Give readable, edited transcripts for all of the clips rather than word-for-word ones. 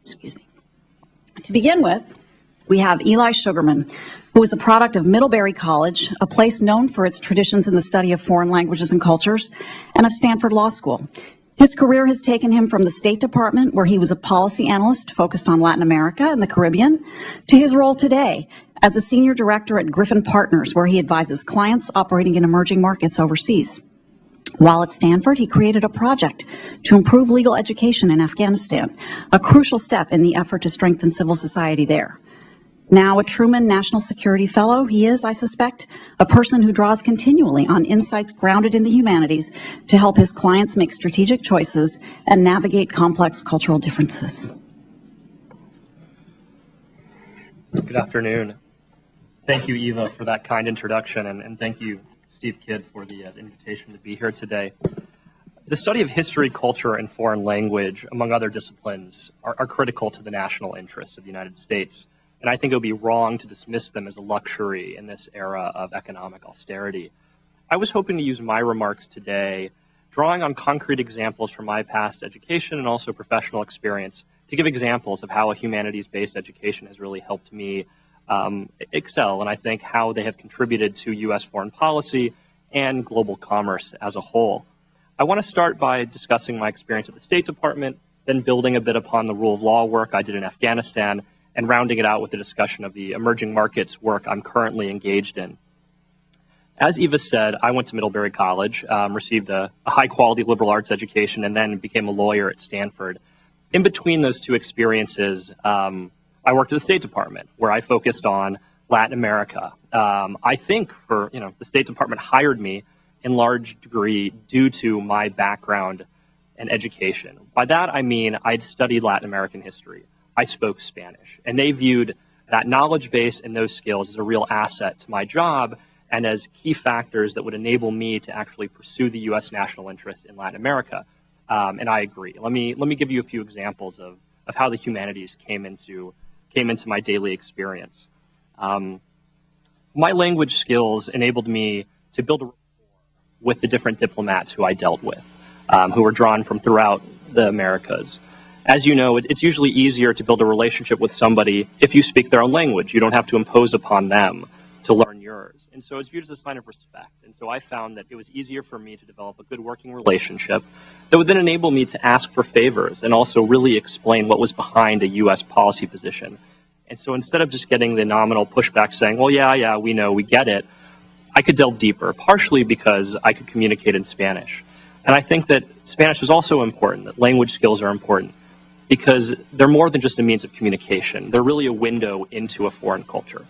Excuse me. To begin with, we have Eli Sugarman, who is a product of Middlebury College, a place known for its traditions in the study of foreign languages and cultures, and of Stanford Law School. His career has taken him from the State Department, where he was a policy analyst focused on Latin America and the Caribbean, to his role today as a senior director at Gryphon Partners, where he advises clients operating in emerging markets overseas. While at Stanford, he created a project to improve legal education in Afghanistan, a crucial step in the effort to strengthen civil society there. Now a Truman National Security Fellow, he is, I suspect, a person who draws continually on insights grounded in the humanities to help his clients make strategic choices and navigate complex cultural differences. Good afternoon. Thank you, Eva, for that kind introduction, and thank you, Steve Kidd, for the invitation to be here today. The study of history, culture, and foreign language, among other disciplines, are critical to the national interest of the United States. And I think it would be wrong to dismiss them as a luxury in this era of economic austerity. I was hoping to use my remarks today, drawing on concrete examples from my past education and also professional experience, to give examples of how a humanities-based education has really helped me excel, and I think how they have contributed to U.S. foreign policy and global commerce as a whole. I want to start by discussing my experience at the State Department, then building a bit upon the rule of law work I did in Afghanistan, and rounding it out with a discussion of the emerging markets work I'm currently engaged in. As Eva said, I went to Middlebury College, received a high-quality liberal arts education, and then became a lawyer at Stanford. In between those two experiences, I worked at the State Department, where I focused on Latin America. I think the State Department hired me in large degree due to my background and education. By that, I mean I'd studied Latin American history. I spoke Spanish, and they viewed that knowledge base and those skills as a real asset to my job and as key factors that would enable me to actually pursue the U.S. national interest in Latin America. And I agree. Let me give you a few examples of how the humanities came into my daily experience. My language skills enabled me to build a rapport with the different diplomats who I dealt with, who were drawn from throughout the Americas. As you know, it's usually easier to build a relationship with somebody if you speak their own language. You don't have to impose upon them to learn yours. And so it's viewed as a sign of respect. And so I found that it was easier for me to develop a good working relationship that would then enable me to ask for favors and also really explain what was behind a U.S. policy position. And so instead of just getting the nominal pushback saying, well, yeah, we know, we get it, I could delve deeper, partially because I could communicate in Spanish. And I think that Spanish is also important, that language skills are important, because they're more than just a means of communication. They're really a window into a foreign culture.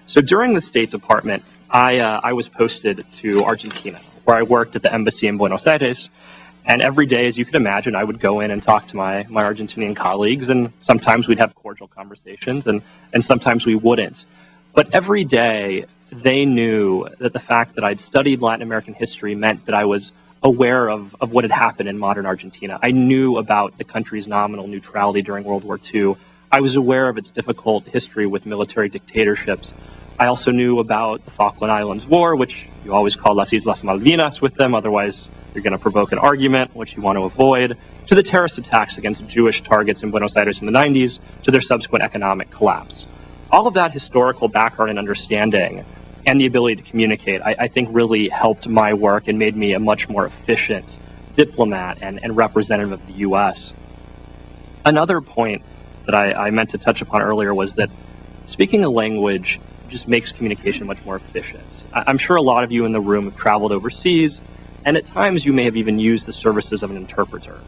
So during the State Department, I was posted to Argentina, where I worked at the embassy in Buenos Aires. And every day, as you could imagine, I would go in and talk to my Argentinian colleagues, and sometimes we'd have cordial conversations, and sometimes we wouldn't. But every day, they knew that the fact that I'd studied Latin American history meant that I was aware of what had happened in modern Argentina. I knew about the country's nominal neutrality during World War II. I was aware of its difficult history with military dictatorships. I also knew about the Falkland Islands War, which you always call Las Islas Malvinas with them, otherwise you're going to provoke an argument, which you want to avoid, to the terrorist attacks against Jewish targets in Buenos Aires in the 90s, to their subsequent economic collapse. All of that historical background and understanding and the ability to communicate, I think really helped my work and made me a much more efficient diplomat and representative of the U.S. Another point that I meant to touch upon earlier was that speaking a language just makes communication much more efficient. I'm sure a lot of you in the room have traveled overseas, and at times you may have even used the services of an interpreter.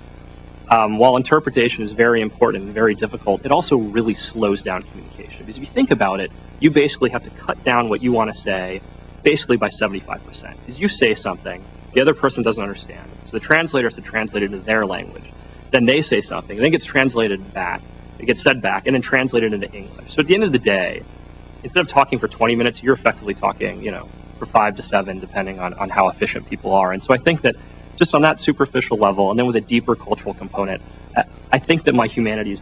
While interpretation is very important and very difficult, it also really slows down communication. Because if you think about it, you basically have to cut down what you want to say basically by 75%. Because you say something, the other person doesn't understand. So the translator has to translate it into their language. Then they say something, then it gets translated back, it gets said back, and then translated into English. So at the end of the day, instead of talking for 20 minutes, you're effectively talking, for 5 to 7, depending on how efficient people are. And so I think that just on that superficial level, and then with a deeper cultural component, I think that my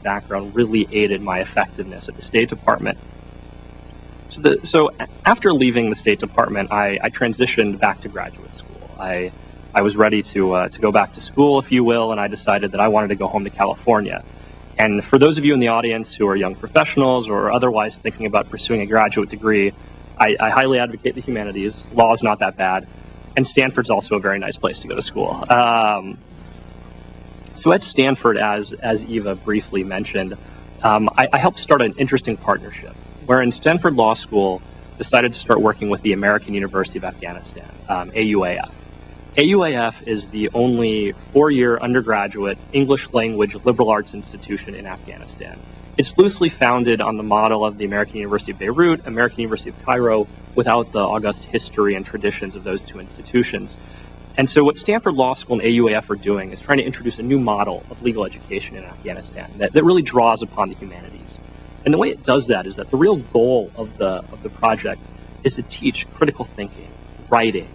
background really aided my effectiveness at the State Department. So after leaving the State Department, I transitioned back to graduate school. I was ready to go back to school, if you will, and I decided that I wanted to go home to California. And for those of you in the audience who are young professionals or otherwise thinking about pursuing a graduate degree, I highly advocate the humanities. Law is not that bad. And Stanford's also a very nice place to go to school. So at Stanford, as Eva briefly mentioned, I helped start an interesting partnership wherein Stanford Law School decided to start working with the American University of Afghanistan, AUAF. AUAF is the only four-year undergraduate English language liberal arts institution in Afghanistan. It's loosely founded on the model of the American University of Beirut, American University of Cairo, without the august history and traditions of those two institutions. And so what Stanford Law School and AUAF are doing is trying to introduce a new model of legal education in Afghanistan that really draws upon the humanities. And the way it does that is that the real goal of the project is to teach critical thinking, writing,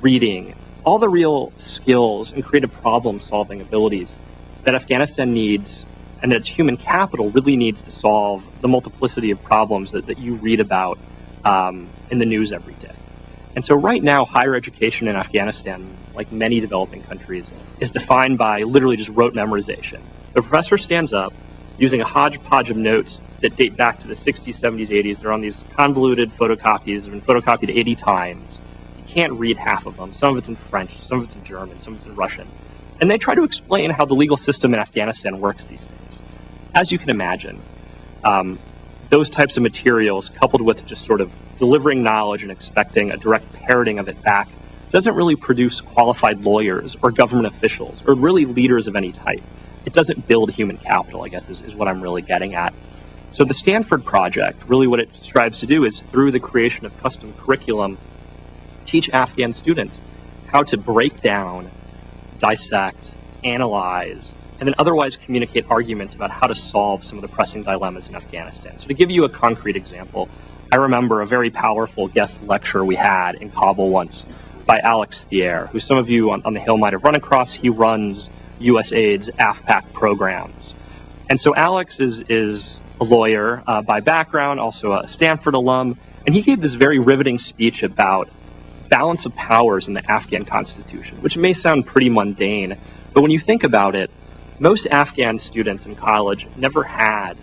reading, all the real skills and creative problem-solving abilities that Afghanistan needs and that its human capital really needs to solve the multiplicity of problems that you read about in the news every day. And so right now, higher education in Afghanistan, like many developing countries, is defined by literally just rote memorization. The professor stands up using a hodgepodge of notes that date back to the 60s, 70s, 80s. They're on these convoluted photocopies, have been photocopied 80 times. You can't read half of them. Some of it's in French, some of it's in German, some of it's in Russian. And they try to explain how the legal system in Afghanistan works these days. As you can imagine, those types of materials, coupled with just sort of delivering knowledge and expecting a direct parroting of it back, doesn't really produce qualified lawyers or government officials or really leaders of any type. It doesn't build human capital, I guess, is what I'm really getting at. So the Stanford Project, really what it strives to do is, through the creation of custom curriculum, teach Afghan students how to break down, dissect, analyze, and then otherwise communicate arguments about how to solve some of the pressing dilemmas in Afghanistan. So to give you a concrete example, I remember a very powerful guest lecture we had in Kabul once by Alex Thier, who some of you on the Hill might have run across. He runs USAID's AFPAC programs. And so Alex is a lawyer by background, also a Stanford alum, and he gave this very riveting speech about balance of powers in the Afghan constitution, which may sound pretty mundane, but when you think about it, most Afghan students in college never had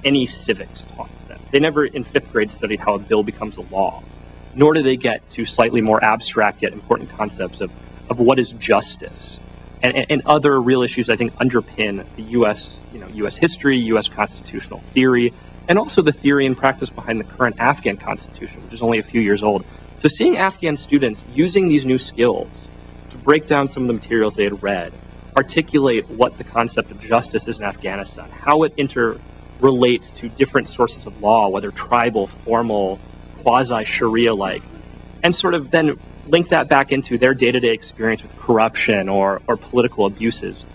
any civics taught to them. They never in fifth grade studied how a bill becomes a law, nor do they get to slightly more abstract yet important concepts of what is justice and other real issues I think underpin the U.S. U.S. history, U.S. constitutional theory, and also the theory and practice behind the current Afghan constitution, which is only a few years old. So seeing Afghan students using these new skills to break down some of the materials they had read, articulate what the concept of justice is in Afghanistan, how it interrelates to different sources of law, whether tribal, formal, quasi-Sharia-like, and sort of then link that back into their day-to-day experience with corruption or political abuses,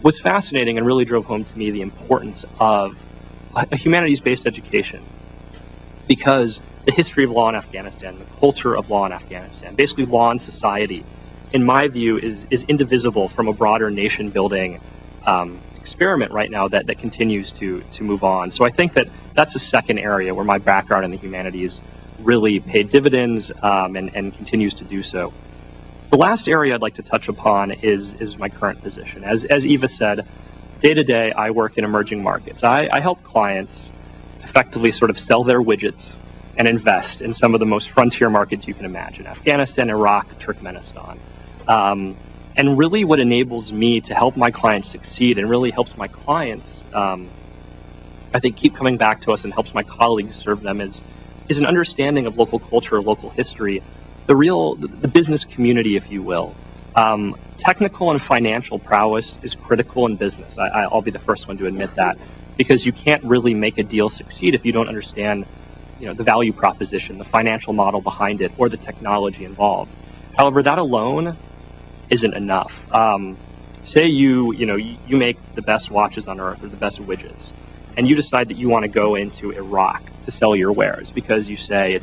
was fascinating and really drove home to me the importance of a humanities-based education. Because the history of law in Afghanistan, the culture of law in Afghanistan, basically law and society, in my view, is indivisible from a broader nation-building experiment right now that continues to move on. So I think that's a second area where my background in the humanities really paid dividends and continues to do so. The last area I'd like to touch upon is my current position. As Eva said, day to day I work in emerging markets. I help clients effectively sort of sell their widgets and invest in some of the most frontier markets you can imagine: Afghanistan, Iraq, Turkmenistan. And really what enables me to help my clients succeed and really helps my clients, I think, keep coming back to us and helps my colleagues serve them is an understanding of local culture, local history, the business community, if you will. Technical and financial prowess is critical in business. I'll be the first one to admit that, because you can't really make a deal succeed if you don't understand the value proposition, the financial model behind it, or the technology involved. However, that alone isn't enough. Say you make the best watches on earth or the best widgets, and you decide that you want to go into Iraq to sell your wares because you say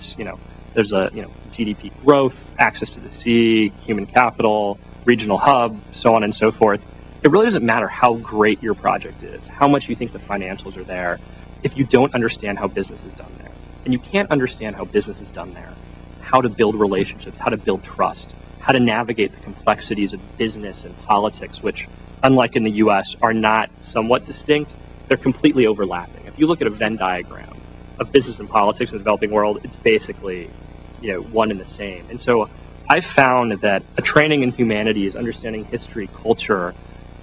there's a GDP growth, access to the sea, human capital, regional hub, so on and so forth. It really doesn't matter how great your project is, how much you think the financials are there, if you don't understand how business is done there. And you can't understand how business is done there, how to build relationships, how to build trust, how to navigate the complexities of business and politics, which, unlike in the U.S., are not somewhat distinct, they're completely overlapping. If you look at a Venn diagram of business and politics in the developing world, it's basically, one and the same. And so I've found that a training in humanities, understanding history, culture,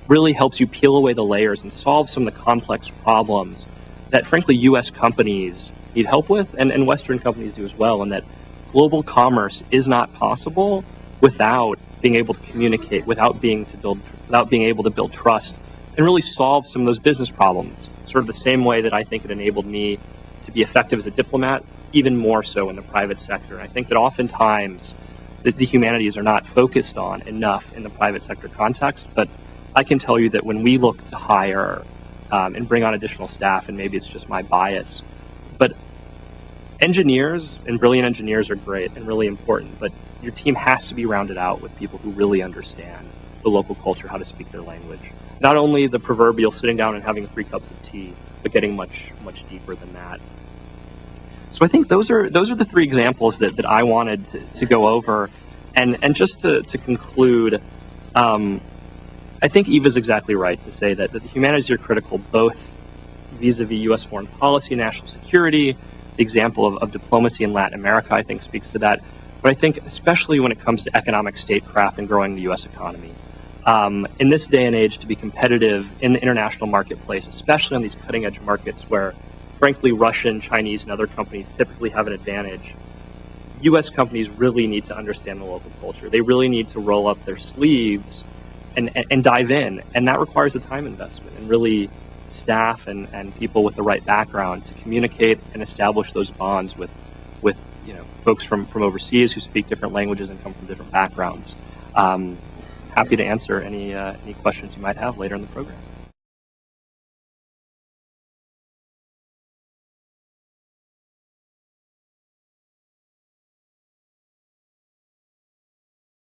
really helps you peel away the layers and solve some of the complex problems that, frankly, U.S. companies need help with, and Western companies do as well, and that global commerce is not possible without being able to communicate, without being able to build trust, and really solve some of those business problems, sort of the same way that I think it enabled me to be effective as a diplomat, even more so in the private sector. I think that oftentimes the humanities are not focused on enough in the private sector context, but I can tell you that when we look to hire and bring on additional staff, and maybe it's just my bias, but engineers and brilliant engineers are great and really important, but your team has to be rounded out with people who really understand the local culture, how to speak their language. Not only the proverbial sitting down and having 3 cups of tea, but getting much, much deeper than that. So I think those are the 3 examples that I wanted to go over. And just to conclude, I think Eva's exactly right to say that the humanities are critical both vis-a-vis U.S. foreign policy, national security. The example of diplomacy in Latin America, I think, speaks to that. But I think especially when it comes to economic statecraft and growing the U.S. economy. In this day and age, to be competitive in the international marketplace, especially on these cutting-edge markets where, frankly, Russian, Chinese, and other companies typically have an advantage, U.S. companies really need to understand the local culture. They really need to roll up their sleeves and dive in. And that requires a time investment and really staff and people with the right background to communicate and establish those bonds with folks from overseas who speak different languages and come from different backgrounds. Happy to answer any questions you might have later in the program.